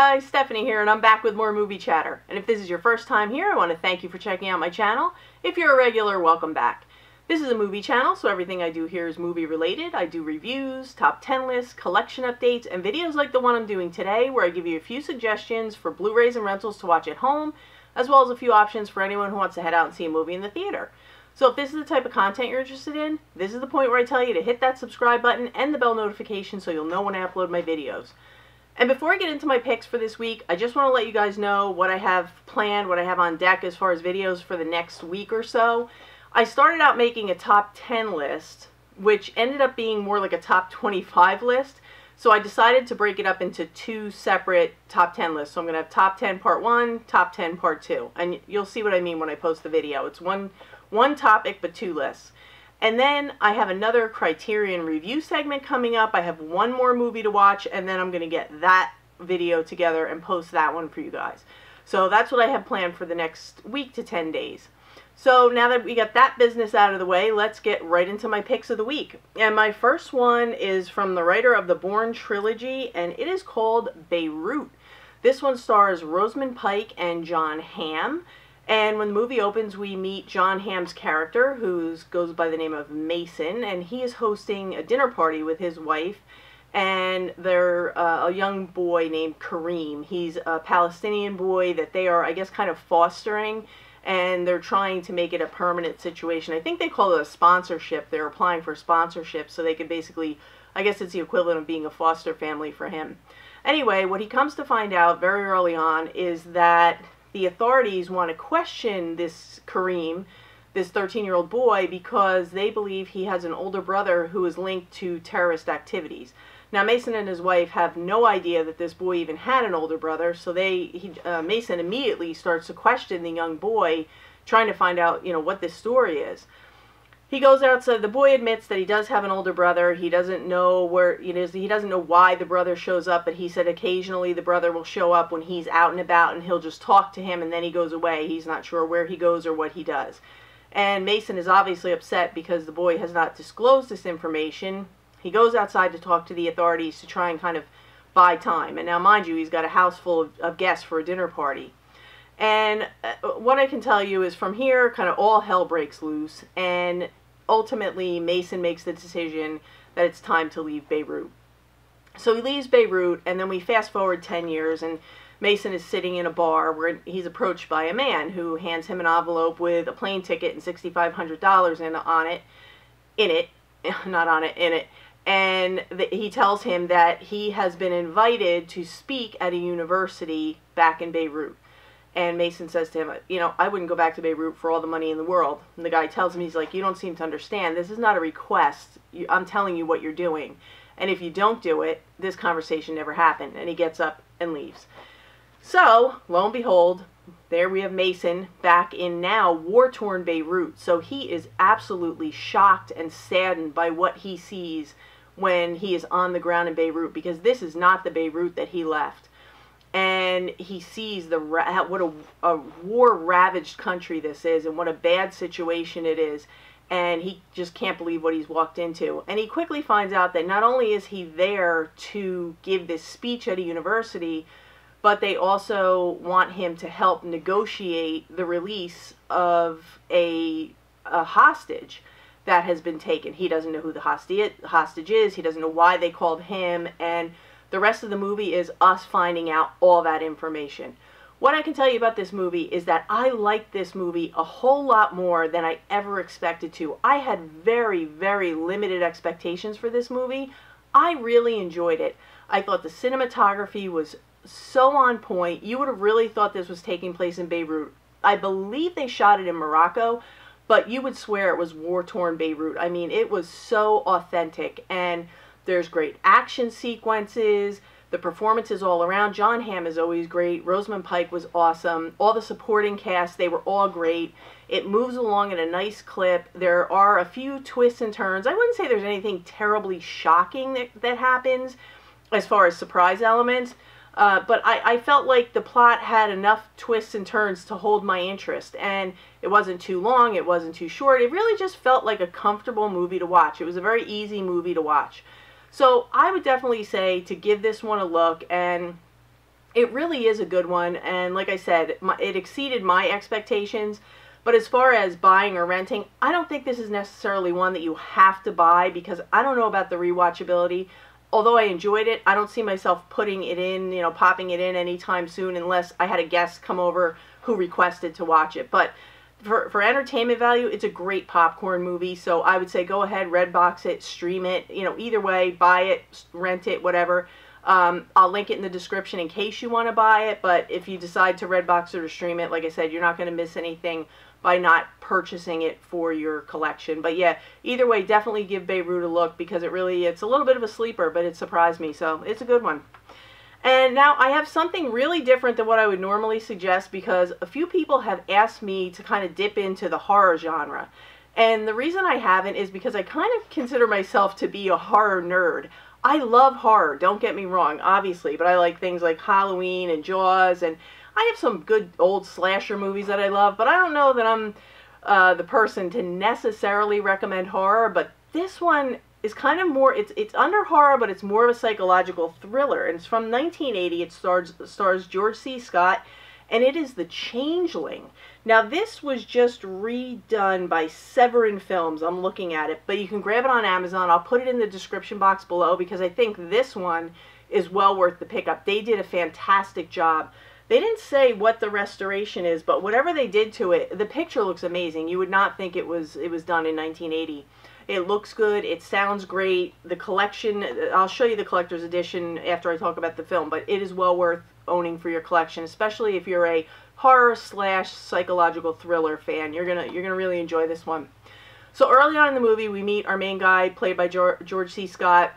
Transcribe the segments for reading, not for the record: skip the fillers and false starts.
guys, Stephanie here, and I'm back with more movie chatter. And if this is your first time here, I want to thank you for checking out my channel. If you're a regular, welcome back. This is a movie channel, so everything I do here is movie related. I do reviews, top 10 lists, collection updates, and videos like the one I'm doing today, where I give you a few suggestions for Blu-rays and rentals to watch at home, as well as a few options for anyone who wants to head out and see a movie in the theater. So if this is the type of content you're interested in, this is the point where I tell you to hit that subscribe button and the bell notification so you'll know when I upload my videos. And before I get into my picks for this week, I just want to let you guys know what I have planned, what I have on deck as far as videos for the next week or so. I started out making a top 10 list, which ended up being more like a top 25 list. So I decided to break it up into two separate top 10 lists. So I'm going to have top 10 part 1, top 10 part 2. And you'll see what I mean when I post the video. It's one topic but two lists. And then I have another Criterion review segment coming up. I have one more movie to watch, and then I'm going to get that video together and post that one for you guys. So that's what I have planned for the next week to 10 days. So now that we got that business out of the way, let's get right into my picks of the week. And my first one is from the writer of the Bourne trilogy, and it is called Beirut. This one stars Rosamund Pike and Jon Hamm. And when the movie opens, we meet Jon Hamm's character, who goes by the name of Mason, and he is hosting a dinner party with his wife and their a young boy named Kareem. He's a Palestinian boy that they are, I guess, kind of fostering, and they're trying to make it a permanent situation. I think they call it a sponsorship. They're applying for sponsorship so they could basically, I guess it's the equivalent of being a foster family for him. Anyway, what he comes to find out very early on is that the authorities want to question this Kareem, this 13-year-old boy, because they believe he has an older brother who is linked to terrorist activities. Now, Mason and his wife have no idea that this boy even had an older brother, so Mason immediately starts to question the young boy, trying to find out, what this story is. He goes outside. The boy admits that he does have an older brother. He doesn't know where it is. He doesn't know why the brother shows up, but he said occasionally the brother will show up when he's out and about, and he'll just talk to him, and then he goes away. He's not sure where he goes or what he does. And Mason is obviously upset because the boy has not disclosed this information. He goes outside to talk to the authorities to try and kind of buy time. And now, mind you, he's got a house full of guests for a dinner party. And what I can tell you is from here, kind of all hell breaks loose, and ultimately, Mason makes the decision that it's time to leave Beirut. So he leaves Beirut, and then we fast forward 10 years, and Mason is sitting in a bar where he's approached by a man who hands him an envelope with a plane ticket and $6,500 in it. And he tells him that he has been invited to speak at a university back in Beirut. And Mason says to him, I wouldn't go back to Beirut for all the money in the world. And the guy tells him, he's like, you don't seem to understand. This is not a request. I'm telling you what you're doing. And if you don't do it, this conversation never happened. And he gets up and leaves. So, lo and behold, there we have Mason back in now war-torn Beirut. So he is absolutely shocked and saddened by what he sees when he is on the ground in Beirut, because this is not the Beirut that he left. And he sees what a war-ravaged country this is, and what a bad situation it is. And he just can't believe what he's walked into. And he quickly finds out that not only is he there to give this speech at a university, but they also want him to help negotiate the release of a hostage that has been taken. He doesn't know who the hostage is. He doesn't know why they called him. And the rest of the movie is us finding out all that information. What I can tell you about this movie is that I liked this movie a whole lot more than I ever expected to. I had very, very limited expectations for this movie. I really enjoyed it. I thought the cinematography was so on point. You would have really thought this was taking place in Beirut. I believe they shot it in Morocco, but you would swear it was war-torn Beirut. I mean, it was so authentic, and there's great action sequences, the performances all around. Jon Hamm is always great. Rosamund Pike was awesome. All the supporting cast, they were all great. It moves along at a nice clip. There are a few twists and turns. I wouldn't say there's anything terribly shocking that happens as far as surprise elements, but I felt like the plot had enough twists and turns to hold my interest, and it wasn't too long, it wasn't too short. It really just felt like a comfortable movie to watch. It was a very easy movie to watch. So I would definitely say to give this one a look, and It really is a good one, and like I said, it exceeded my expectations. But as far as buying or renting, I don't think this is necessarily one that you have to buy, because I don't know about the rewatchability. Although I enjoyed it, I don't see myself putting it in, popping it in anytime soon, unless I had a guest come over who requested to watch it. But for entertainment value, it's a great popcorn movie. So I would say go ahead, Redbox it, stream it, either way, buy it, rent it, whatever. I'll link it in the description in case you want to buy it, but if you decide to Redbox it or stream it, like I said, you're not going to miss anything by not purchasing it for your collection. But yeah, either way, definitely give Beirut a look, because it's a little bit of a sleeper, but it surprised me, so it's a good one. And now I have something really different than what I would normally suggest, because a few people have asked me to kind of dip into the horror genre. And the reason I haven't is because I kind of consider myself to be a horror nerd. I love horror, don't get me wrong, obviously, but I like things like Halloween and Jaws, and I have some good old slasher movies that I love, but I don't know that I'm the person to necessarily recommend horror. But this one is kind of more, it's under horror, but it's more of a psychological thriller, and it's from 1980. It stars George C. Scott, and it is The Changeling. Now, this was just redone by Severin Films. I'm looking at it, but you can grab it on Amazon. I'll put it in the description box below, because I think this one is well worth the pickup. They did a fantastic job. They didn't say what the restoration is, but whatever they did to it, the picture looks amazing. You would not think it was done in 1980. It looks good. It sounds great. The collection, I'll show you the collector's edition after I talk about the film, but it is well worth owning for your collection, especially if you're a horror / psychological thriller fan. You're gonna really enjoy this one. So early on in the movie, we meet our main guy, played by George C. Scott.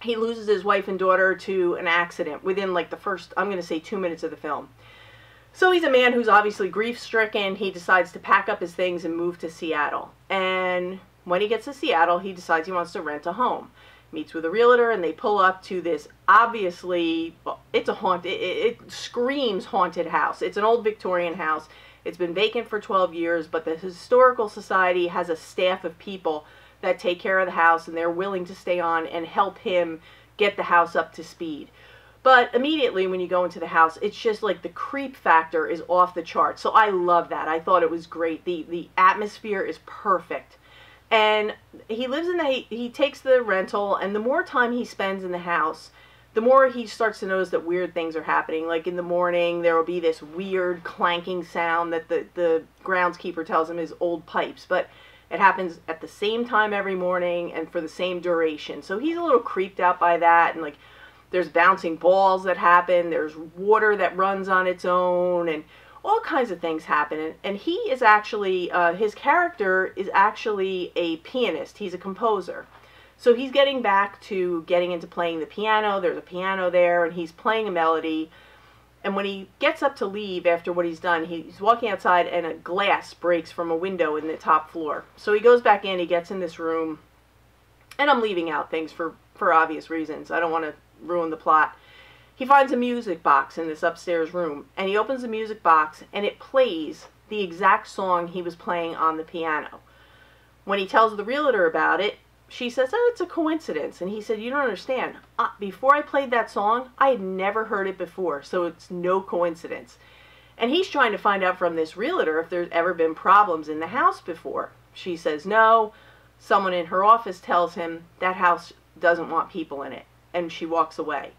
He loses his wife and daughter to an accident within like the first, I'm going to say, 2 minutes of the film. So he's a man who's obviously grief-stricken. He decides to pack up his things and move to Seattle. And when he gets to Seattle, he decides he wants to rent a home. Meets with a realtor, and they pull up to this, obviously, it's a haunted, it screams haunted house. It's an old Victorian house. It's been vacant for 12 years, but the Historical Society has a staff of people that take care of the house, and they're willing to stay on and help him get the house up to speed. But immediately when you go into the house, it's just like the creep factor is off the chart. So I love that. I thought it was great. The atmosphere is perfect. And he lives in he takes the rental, and the more time he spends in the house, the more he starts to notice that weird things are happening. Like in the morning, there will be this weird clanking sound that the groundskeeper tells him is old pipes. But it happens at the same time every morning and for the same duration. So he's a little creeped out by that. And like, there's bouncing balls that happen. There's water that runs on its own, and all kinds of things happen. And he is actually, his character is actually a pianist. He's a composer. So he's getting back to getting into playing the piano. There's a piano there, and he's playing a melody. And when he gets up to leave after what he's done, he's walking outside, and a glass breaks from a window in the top floor. So he goes back in, he gets in this room, and I'm leaving out things for obvious reasons. I don't want to ruin the plot. He finds a music box in this upstairs room, and he opens the music box, and it plays the exact song he was playing on the piano. When he tells the realtor about it, she says, oh, it's a coincidence. And he said, you don't understand. Before I played that song, I had never heard it before, so it's no coincidence. And he's trying to find out from this realtor if there's ever been problems in the house before. She says no. Someone in her office tells him that house doesn't want people in it, and she walks away.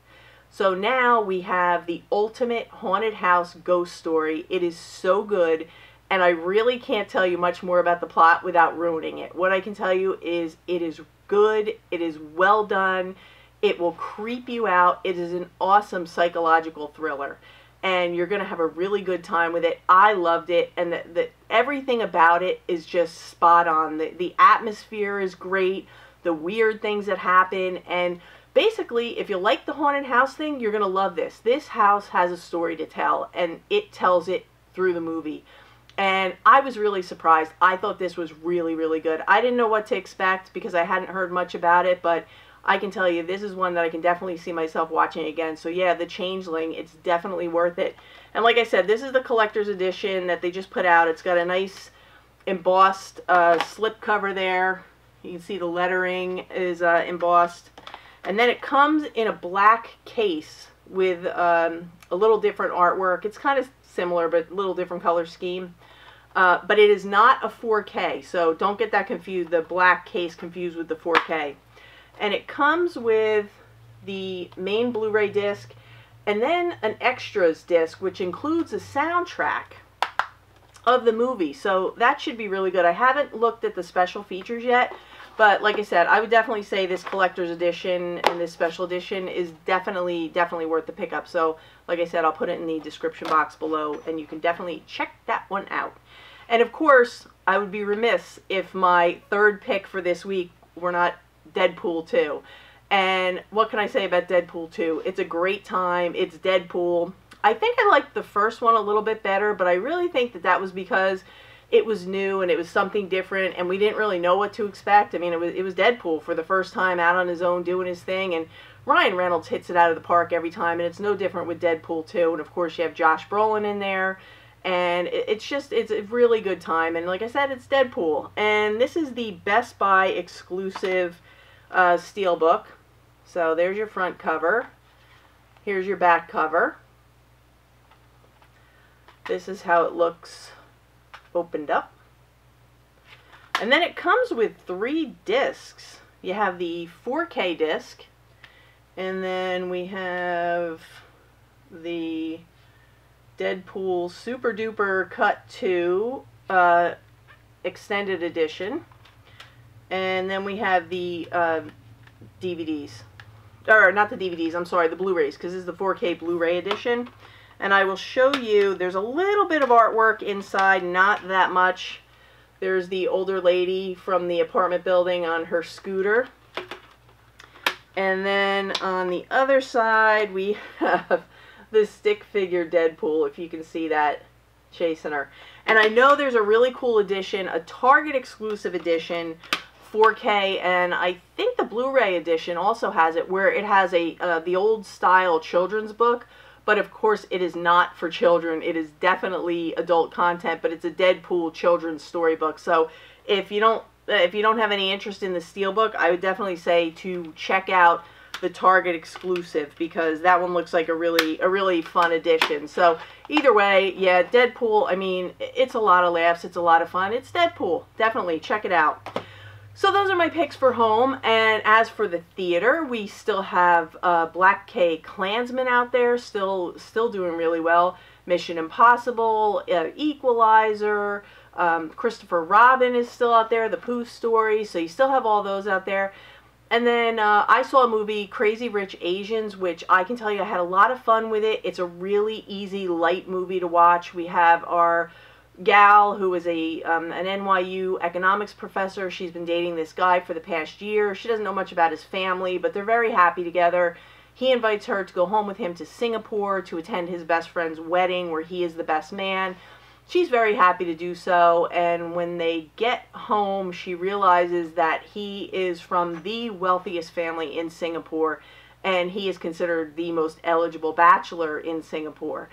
So now we have the ultimate haunted house ghost story. It is so good. And I really can't tell you much more about the plot without ruining it. What I can tell you is it is good. It is well done. It will creep you out. It is an awesome psychological thriller. And you're going to have a really good time with it. I loved it. And everything about it is just spot on. The atmosphere is great. The weird things that happen. And basically, if you like the haunted house thing, you're going to love this. This house has a story to tell. And it tells it through the movie. And I was really surprised. I thought this was really, really good. I didn't know what to expect because I hadn't heard much about it, but I can tell you this is one that I can definitely see myself watching again. So yeah, The Changeling, it's definitely worth it. And like I said, this is the collector's edition that they just put out. It's got a nice embossed slip cover there. You can see the lettering is embossed. And then it comes in a black case with a little different artwork. It's kind of similar, but a little different color scheme. But it is not a 4K, so don't get that confused, the black case confused with the 4K. And it comes with the main Blu-ray disc and then an extras disc, which includes a soundtrack of the movie. So that should be really good. I haven't looked at the special features yet, but like I said, I would definitely say this collector's edition and this special edition is definitely worth the pickup. So like I said, I'll put it in the description box below, and you can definitely check that one out. And of course, I would be remiss if my third pick for this week were not Deadpool 2. And what can I say about Deadpool 2? It's a great time. It's Deadpool. I think I liked the first one a little bit better, but I really think that that was because it was new and it was something different, and we didn't really know what to expect. I mean, it was Deadpool for the first time out on his own doing his thing, and Ryan Reynolds hits it out of the park every time, and it's no different with Deadpool 2. And of course, you have Josh Brolin in there. And it's a really good time. And like I said, it's Deadpool. And this is the Best Buy exclusive steelbook. So there's your front cover. Here's your back cover. This is how it looks opened up. And then it comes with 3 discs. You have the 4K disc. And then we have the Deadpool Super Duper Cut 2 Extended Edition. And then we have the DVDs. Or not the DVDs, I'm sorry, the Blu-rays, because this is the 4K Blu-ray edition. And I will show you, there's a little bit of artwork inside, not that much. There's the older lady from the apartment building on her scooter. And then on the other side, we have the stick figure Deadpool, if you can see that, chasing her. And I know there's a really cool edition, a Target exclusive edition, 4K, and I think the Blu-ray edition also has it, where it has the old style children's book, but of course it is not for children. It is definitely adult content, but it's a Deadpool children's storybook. So if you don't have any interest in the steelbook, I would definitely say to check out the Target exclusive, because that one looks like a really fun edition. So either way, yeah, Deadpool, I mean, it's a lot of laughs, it's a lot of fun. It's Deadpool. Definitely check it out. So those are my picks for home. And as for the theater, we still have Black K Klansman out there, still doing really well. Mission Impossible, Equalizer, Christopher Robin is still out there, the Pooh Story, so you still have all those out there. And then I saw a movie, Crazy Rich Asians, which I can tell you I had a lot of fun with it. It's a really easy, light movie to watch. We have our gal who is an NYU economics professor. She's been dating this guy for the past year. She doesn't know much about his family, but they're very happy together. He invites her to go home with him to Singapore to attend his best friend's wedding, where he is the best man. She's very happy to do so, and when they get home, she realizes that he is from the wealthiest family in Singapore, and he is considered the most eligible bachelor in Singapore.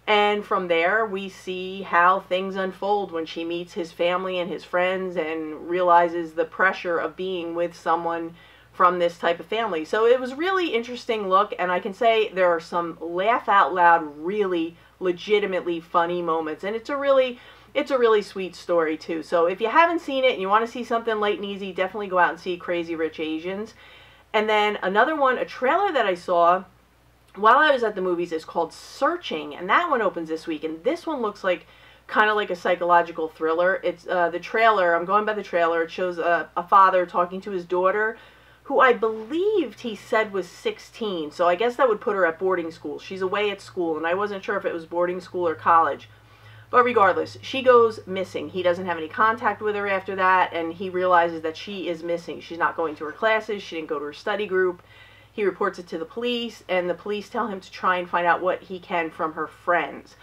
And from there, we see how things unfold when she meets his family and his friends and realizes the pressure of being with someone from this type of family. So it was a really interesting look, and I can say there are some laugh out loud, really legitimately funny moments, and it's a really sweet story too. So if you haven't seen it and you want to see something light and easy, definitely go out and see Crazy Rich Asians. And then another one, a trailer that I saw while I was at the movies, is called Searching, and that one opens this week, and this one looks like kind of like a psychological thriller. It's the trailer, I'm going by the trailer, it shows a father talking to his daughter, who I believed he said was 16, so I guess that would put her at boarding school. She's away at school, and I wasn't sure if it was boarding school or college. But regardless, she goes missing. He doesn't have any contact with her after that, and he realizes that she is missing. She's not going to her classes, she didn't go to her study group. He reports it to the police, and the police tell him to try and find out what he can from her friends.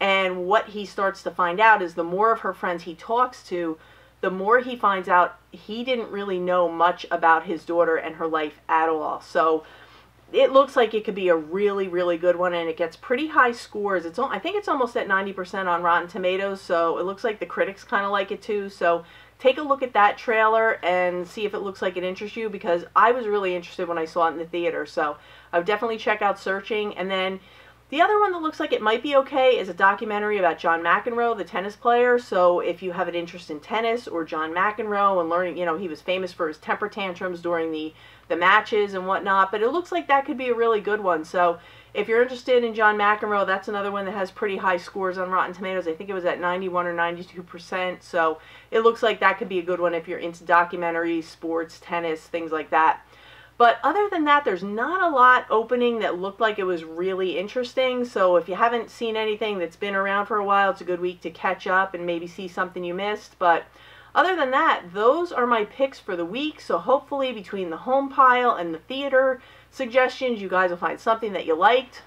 And what he starts to find out is the more of her friends he talks to, the more he finds out he didn't really know much about his daughter and her life at all. So it looks like it could be a really, really good one, and it gets pretty high scores. I think it's almost at 90% on Rotten Tomatoes, so it looks like the critics kind of like it too. So take a look at that trailer and see if it looks like it interests you, because I was really interested when I saw it in the theater. So I would definitely check out Searching. And then the other one that looks like it might be okay is a documentary about John McEnroe, the tennis player. So if you have an interest in tennis or John McEnroe and learning, you know, he was famous for his temper tantrums during the matches and whatnot, but it looks like that could be a really good one. So if you're interested in John McEnroe, that's another one that has pretty high scores on Rotten Tomatoes. I think it was at 91 or 92%. So it looks like that could be a good one if you're into documentaries, sports, tennis, things like that. But other than that, there's not a lot opening that looked like it was really interesting. So if you haven't seen anything that's been around for a while, it's a good week to catch up and maybe see something you missed. But other than that, those are my picks for the week. So hopefully between the home pile and the theater suggestions, you guys will find something that you liked.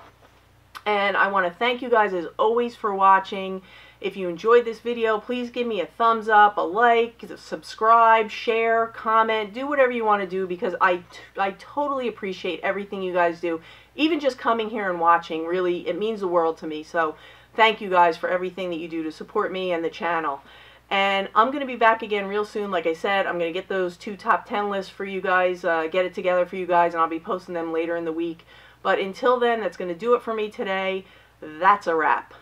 And I want to thank you guys as always for watching. If you enjoyed this video, please give me a thumbs up, a like, subscribe, share, comment, do whatever you want to do, because I totally appreciate everything you guys do. Even just coming here and watching, really, it means the world to me. So thank you guys for everything that you do to support me and the channel. And I'm going to be back again real soon. Like I said, I'm going to get those 2 top 10 lists for you guys, get it together for you guys, and I'll be posting them later in the week. But until then, that's going to do it for me today. That's a wrap.